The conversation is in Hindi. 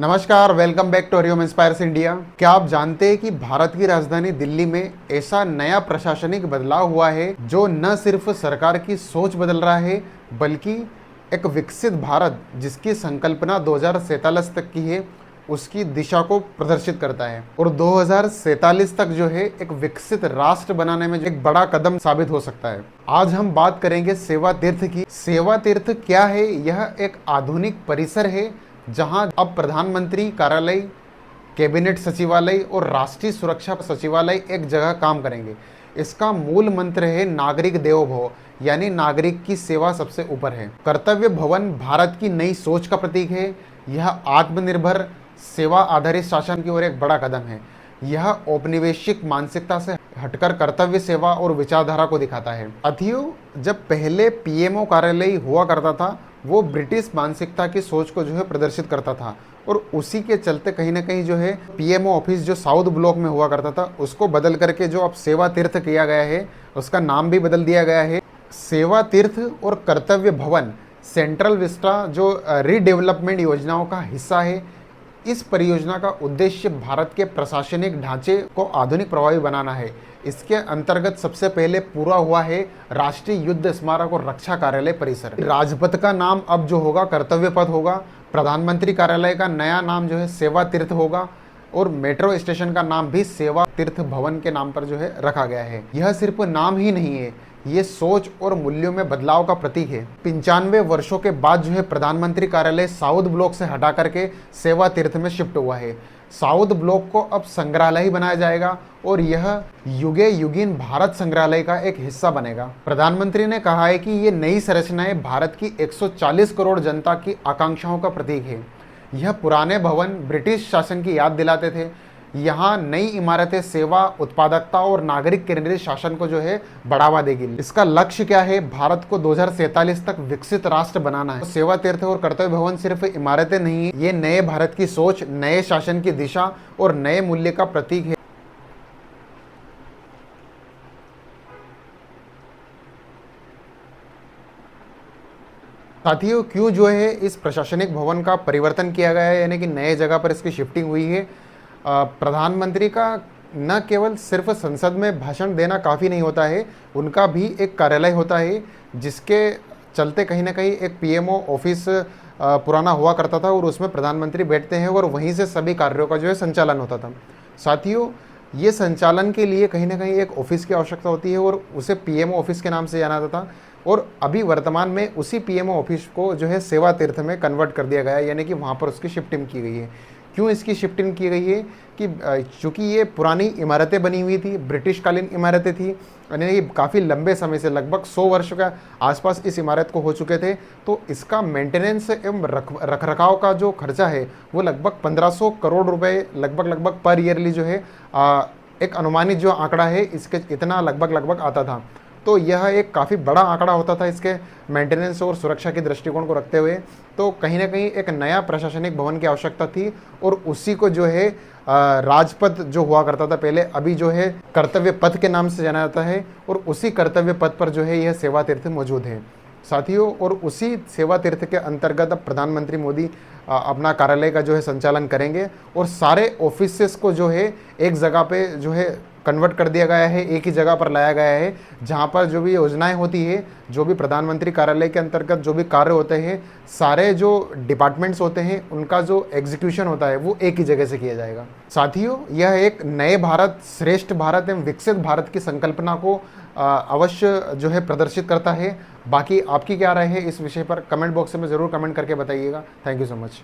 नमस्कार, welcome back to Hariom inspires India. क्या आप जानते हैं कि भारत की राजधानी दिल्ली में ऐसा नया प्रशासनिक बदलाव हुआ है जो न सिर्फ सरकार की सोच बदल रहा है बल्कि एक विकसित भारत जिसकी संकल्पना 2047 तक की है उसकी दिशा को प्रदर्शित करता है और 2047 तक जो है एक विकसित राष्ट्र बनाने में एक बड़ा कदम साबित हो सकता है। आज हम बात करेंगे सेवा तीर्थ की। सेवा तीर्थ क्या है? यह एक आधुनिक परिसर है जहां अब प्रधानमंत्री कार्यालय, कैबिनेट सचिवालय और राष्ट्रीय सुरक्षा सचिवालय एक जगह काम करेंगे। इसका मूल मंत्र है नागरिक देवो भव, यानी नागरिक की सेवा सबसे ऊपर है। कर्तव्य भवन भारत की नई सोच का प्रतीक है। यह आत्मनिर्भर सेवा आधारित शासन की ओर एक बड़ा कदम है। यह औपनिवेशिक मानसिकता से हटकर कर्तव्य सेवा और विचारधारा को दिखाता है। साथियों, जब पहले पीएमओ कार्यालय हुआ करता था वो ब्रिटिश मानसिकता की सोच को जो है प्रदर्शित करता था और उसी के चलते कहीं ना कहीं जो है पीएमओ ऑफिस जो साउथ ब्लॉक में हुआ करता था उसको बदल करके जो अब सेवा तीर्थ किया गया है उसका नाम भी बदल दिया गया है। सेवा तीर्थ और कर्तव्य भवन सेंट्रल विस्टा जो रीडेवलपमेंट योजनाओं का हिस्सा है। इस परियोजना का उद्देश्य भारत के प्रशासनिक ढांचे को आधुनिक प्रभावी बनाना है। इसके अंतर्गत सबसे पहले पूरा हुआ है राष्ट्रीय युद्ध स्मारक और रक्षा कार्यालय परिसर। राजपथ का नाम अब जो होगा कर्तव्य पथ होगा। प्रधानमंत्री कार्यालय का नया नाम जो है सेवा तीर्थ होगा और मेट्रो स्टेशन का नाम भी सेवा तीर्थ भवन के नाम पर जो है रखा गया है। यह सिर्फ नाम ही नहीं है, ये सोच और मूल्यों में बदलाव का प्रतीक है। 95 वर्षों के बाद जो है प्रधानमंत्री कार्यालय साउथ ब्लॉक से हटा करके सेवा तीर्थ में शिफ्ट हुआ है। साउथ ब्लॉक को अब संग्रहालय ही बनाया जाएगा और यह युगे युगीन भारत संग्रहालय का एक हिस्सा बनेगा। प्रधानमंत्री ने कहा है कि ये नई संरचनाएं भारत की 140 करोड़ जनता की आकांक्षाओं का प्रतीक है। यह पुराने भवन ब्रिटिश शासन की याद दिलाते थे। यहाँ नई इमारतें सेवा, उत्पादकता और नागरिक केंद्रित शासन को जो है बढ़ावा देगी। इसका लक्ष्य क्या है? भारत को 2047 तक विकसित राष्ट्र बनाना है। सेवा तीर्थ और कर्तव्य भवन सिर्फ इमारतें नहीं, ये नए भारत की सोच, नए शासन की दिशा और नए मूल्य का प्रतीक है। साथियों, क्यों जो है इस प्रशासनिक भवन का परिवर्तन किया गया है, यानी कि नए जगह पर इसकी शिफ्टिंग हुई है? प्रधानमंत्री का न केवल सिर्फ संसद में भाषण देना काफ़ी नहीं होता है, उनका भी एक कार्यालय होता है जिसके चलते कहीं ना कहीं एक पीएमओ ऑफिस पुराना हुआ करता था और उसमें प्रधानमंत्री बैठते हैं और वहीं से सभी कार्यों का जो है संचालन होता था। साथियों, ये संचालन के लिए कहीं ना कहीं एक ऑफिस की आवश्यकता होती है और उसे पीएमओ ऑफिस के नाम से जाना जाता था और अभी वर्तमान में उसी पीएमओ ऑफिस को जो है सेवा तीर्थ में कन्वर्ट कर दिया गया है, यानी कि वहाँ पर उसकी शिफ्टिंग की गई है। क्यों इसकी शिफ्टिंग की गई है? कि चूँकि ये पुरानी इमारतें बनी हुई थी, ब्रिटिशकालीन इमारतें थी, यानी कि काफ़ी लंबे समय से लगभग 100 वर्ष का आसपास इस इमारत को हो चुके थे, तो इसका मेंटेनेंस एवं रखरखाव का जो खर्चा है वो लगभग 1500 करोड़ रुपए लगभग पर ईयरली जो है एक अनुमानित जो आंकड़ा है इसके इतना लगभग आता था। तो यह एक काफ़ी बड़ा आंकड़ा होता था इसके मेंटेनेंस और सुरक्षा के दृष्टिकोण को रखते हुए। तो कहीं ना कहीं एक नया प्रशासनिक भवन की आवश्यकता थी और उसी को जो है राजपथ जो हुआ करता था पहले, अभी जो है कर्तव्य पथ के नाम से जाना जाता है और उसी कर्तव्य पथ पर जो है यह सेवा तीर्थ मौजूद है। साथियों, और उसी सेवा तीर्थ के अंतर्गत अब प्रधानमंत्री मोदी अपना कार्यालय का जो है संचालन करेंगे और सारे ऑफिसेस को जो है एक जगह पे जो है कन्वर्ट कर दिया गया है, एक ही जगह पर लाया गया है जहां पर जो भी योजनाएं होती है, जो भी प्रधानमंत्री कार्यालय के अंतर्गत जो भी कार्य होते हैं, सारे जो डिपार्टमेंट्स होते हैं उनका जो एग्जीक्यूशन होता है वो एक ही जगह से किया जाएगा। साथियों, यह एक नए भारत, श्रेष्ठ भारत एवं विकसित भारत की संकल्पना को अवश्य जो है प्रदर्शित करता है। बाकी आपकी क्या राय है इस विषय पर? कमेंट बॉक्स में ज़रूर कमेंट करके बताइएगा। Thank you so much.